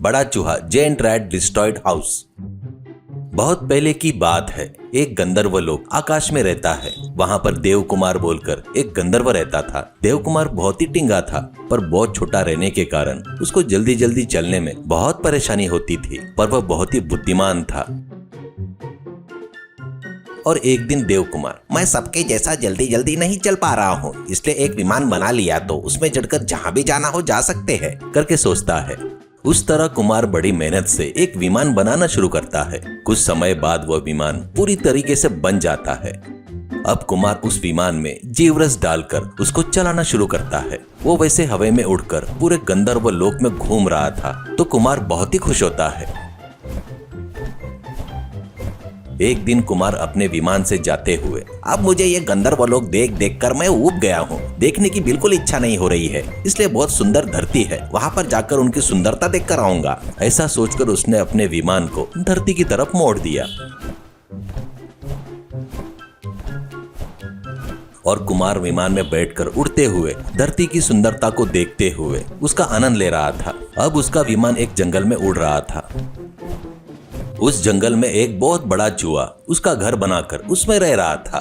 बड़ा चूहा gent rat destroyed house. बहुत पहले की बात है, एक गंधर्व लोक आकाश में रहता है। वहाँ पर देव कुमार बोलकर एक गंधर्व रहता था। देव कुमार बहुत ही टिंगा था, पर बहुत छोटा रहने के कारण उसको जल्दी जल्दी चलने में बहुत परेशानी होती थी, पर वह बहुत ही बुद्धिमान था। और एक दिन देव कुमार, मैं सबके जैसा जल्दी जल्दी नहीं चल पा रहा हूँ, इसलिए एक विमान बना लिया तो उसमें चढ़कर जहाँ भी जाना हो जा सकते हैं करके सोचता है। उस तरह कुमार बड़ी मेहनत से एक विमान बनाना शुरू करता है। कुछ समय बाद वह विमान पूरी तरीके से बन जाता है। अब कुमार उस विमान में जीवरस डालकर उसको चलाना शुरू करता है। वो वैसे हवा में उड़कर पूरे गंधर्व लोक में घूम रहा था, तो कुमार बहुत ही खुश होता है। एक दिन कुमार अपने विमान से जाते हुए, अब मुझे ये गंधर्व लोक देख देख कर मैं ऊब गया हूँ, देखने की बिल्कुल इच्छा नहीं हो रही है, इसलिए बहुत सुंदर धरती है, वहाँ पर जाकर उनकी सुंदरता देख कर आऊंगा। ऐसा सोचकर उसने अपने विमान को धरती की तरफ मोड़ दिया और कुमार विमान में बैठकर उड़ते हुए धरती की सुंदरता को देखते हुए उसका आनंद ले रहा था। अब उसका विमान एक जंगल में उड़ रहा था। उस जंगल में एक बहुत बड़ा चूहा उसका घर बनाकर उसमें रह रहा था।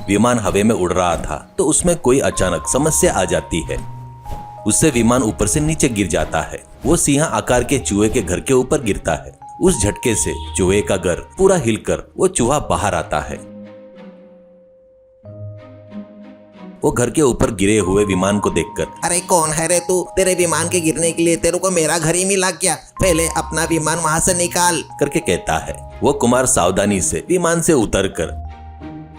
विमान हवा में उड़ रहा था तो उसमें कोई अचानक समस्या आ जाती है। उससे विमान ऊपर से नीचे गिर जाता है। वो सिंह आकार के चूहे के घर के ऊपर गिरता है। उस झटके से चूहे का घर पूरा हिलकर वो चूहा बाहर आता है। वो घर के ऊपर गिरे हुए विमान को देखकर, अरे कौन है रे तू? तेरे विमान के गिरने के लिए तेरे को मेरा घर ही मिला क्या? पहले अपना विमान वहां से निकाल करके कहता है। वो कुमार सावधानी से विमान से उतरकर,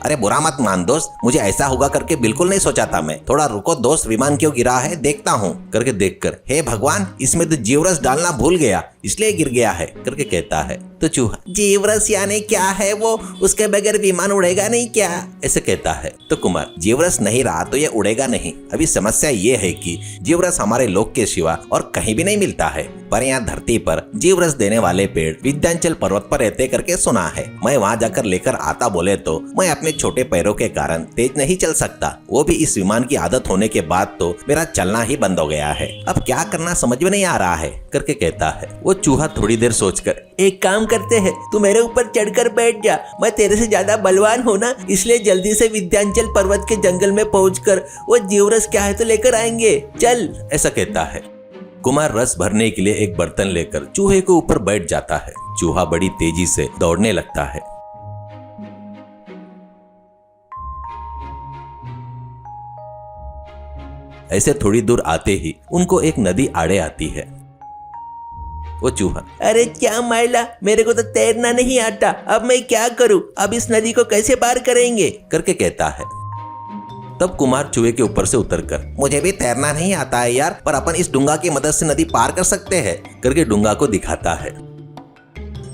अरे बुरा मत मान दोस्त, मुझे ऐसा होगा करके बिल्कुल नहीं सोचा था मैं। थोड़ा रुको दोस्त, विमान क्यों गिरा है देखता हूँ करके देखकर, हे भगवान, इसमें तो जीवरस डालना भूल गया इसलिए गिर गया है करके कहता है। तो चूहा, जीवरस यानी क्या है वो? उसके बगैर विमान उड़ेगा नहीं क्या? ऐसे कहता है। तो कुमार, जीवरस नहीं रहा तो ये उड़ेगा नहीं। अभी समस्या ये है कि जीवरस हमारे लोक के सिवा और कहीं भी नहीं मिलता है, पर यहाँ धरती पर जीवरस देने वाले पेड़ विंध्याचल पर्वत पर रहते करके सुना है। मैं वहाँ जाकर लेकर आता बोले तो मैं अपने छोटे पैरों के कारण तेज नहीं चल सकता। वो भी इस विमान की आदत होने के बाद तो मेरा चलना ही बंद हो गया है। अब क्या करना समझ में नहीं आ रहा है करके कहता है। वो चूहा थोड़ी देर सोचकर, एक काम करते हैं, तू मेरे ऊपर चढ़कर बैठ जा, मैं तेरे से ज्यादा बलवान हूँ ना, इसलिए जल्दी से विंध्याचल पर्वत के जंगल में पहुंचकर वो जीवरस क्या है तो लेकर आएंगे, चल ऐसा कहता है। कुमार रस भरने के लिए एक बर्तन लेकर चूहे के ऊपर बैठ जाता है। चूहा बड़ी तेजी से दौड़ने लगता है। ऐसे थोड़ी दूर आते ही उनको एक नदी आड़े आती है। वो चूहा, अरे क्या मैला, मेरे को तो तैरना नहीं आता, अब मैं क्या करूं? अब इस नदी को कैसे पार करेंगे करके कहता है। तब कुमार चूहे के ऊपर से उतरकर, मुझे भी तैरना नहीं आता है यार, पर अपन इस डुंगा की मदद से नदी पार कर सकते हैं करके डुंगा को दिखाता है।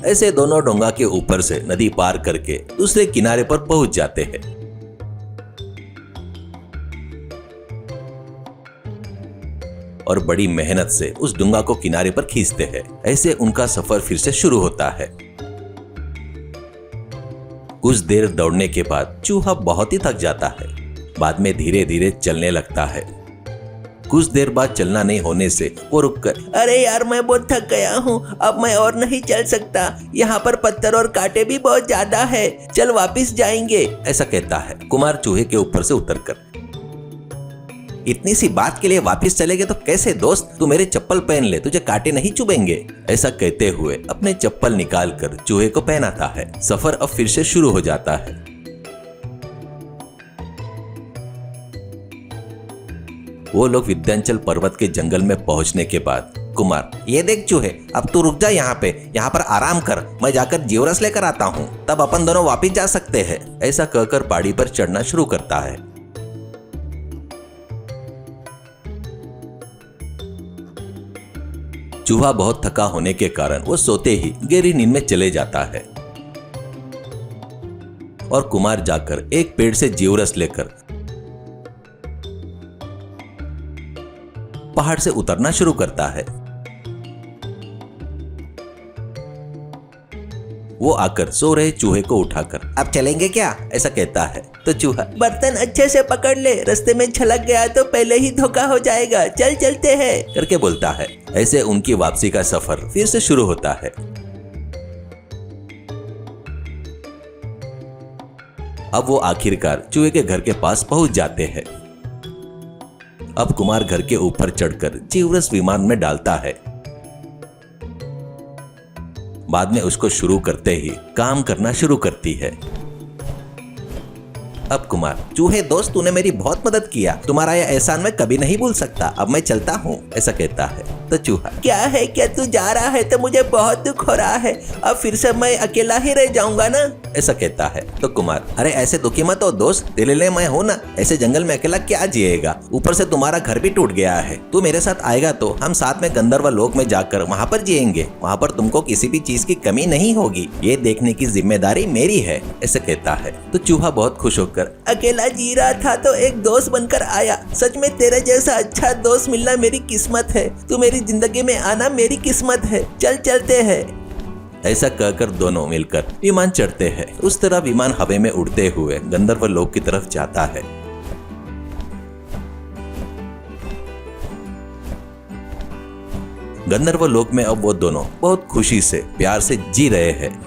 ऐसे दोनों डोंगा के ऊपर से नदी पार करके दूसरे किनारे पर पहुंच जाते हैं। और बड़ी मेहनत से उस डुंगा को किनारे पर खींचते हैं। ऐसे उनका सफर फिर से शुरू होता है। कुछ देर दौड़ने के बाद चूहा बहुत ही थक जाता है। बाद में धीरे धीरे चलने लगता है। कुछ देर बाद चलना नहीं होने से वो रुककर, अरे यार मैं बहुत थक गया हूँ, अब मैं और नहीं चल सकता, यहाँ पर पत्थर और कांटे भी बहुत ज्यादा है, चल वापिस जाएंगे ऐसा कहता है। कुमार चूहे के ऊपर से उतरकर, इतनी सी बात के लिए वापिस चलेगे तो कैसे दोस्त? तू मेरे चप्पल पहन ले, तुझे कांटे नहीं चुभेंगे ऐसा कहते हुए अपने चप्पल निकालकर चूहे को पहनाता है। सफर अब फिर से शुरू हो जाता है। वो लोग विंध्याचल पर्वत के जंगल में पहुंचने के बाद कुमार, ये देख चूहे, अब तू रुक जा यहाँ पर आराम कर, मैं जाकर जीवरस लेकर आता हूँ, तब अपन दोनों वापिस जा सकते हैं ऐसा कहकर पहाड़ी पर चढ़ना शुरू करता है। चूहा बहुत थका होने के कारण वो सोते ही गहरी नींद में चले जाता है। और कुमार जाकर एक पेड़ से जीवरस लेकर पहाड़ से उतरना शुरू करता है। वो आकर सो रहे चूहे को उठाकर, अब चलेंगे क्या ऐसा कहता है। तो चूहा बर्तन अच्छे से पकड़ ले, रास्ते में छलक गया तो पहले ही धोखा हो जाएगा, चल चलते हैं करके बोलता है। ऐसे उनकी वापसी का सफर फिर से शुरू होता है। अब वो आखिरकार चूहे के घर के पास पहुंच जाते हैं। अब कुमार घर के ऊपर चढ़कर जीवरस विमान में डालता है। बाद में उसको शुरू करते ही काम करना शुरू करती है। अब कुमार, चूहे दोस्त तूने मेरी बहुत मदद किया, तुम्हारा यह एहसान मैं कभी नहीं भूल सकता, अब मैं चलता हूँ, ऐसा कहता है। तो चूहा, क्या है, क्या तू जा रहा है तो मुझे बहुत दुख हो रहा है, अब फिर से मैं अकेला ही रह जाऊंगा ना, ऐसा कहता है। तो कुमार, अरे ऐसे दुखी मत हो दोस्त, तेरे लिए मैं हूँ ना, ऐसे जंगल में अकेला क्या जिएगा, ऊपर से तुम्हारा घर भी टूट गया है, तू मेरे साथ आएगा तो हम साथ में गंधर्व लोक में जाकर वहाँ पर जिएंगे, वहाँ पर तुमको किसी भी चीज की कमी नहीं होगी, ये देखने की जिम्मेदारी मेरी है, ऐसे कहता है। तो चूहा बहुत खुश होकर, अकेला जी रहा था तो एक दोस्त बनकर आया, सच में तेरे जैसा अच्छा दोस्त मिलना मेरी किस्मत है, तू मेरी जिंदगी में आना मेरी किस्मत है, चल चलते हैं। ऐसा कहकर दोनों मिलकर विमान चढ़ते हैं। उस तरह विमान हवा में उड़ते हुए गंधर्व लोक की तरफ जाता है। गंधर्व लोक में अब वो दोनों बहुत खुशी से प्यार से जी रहे हैं।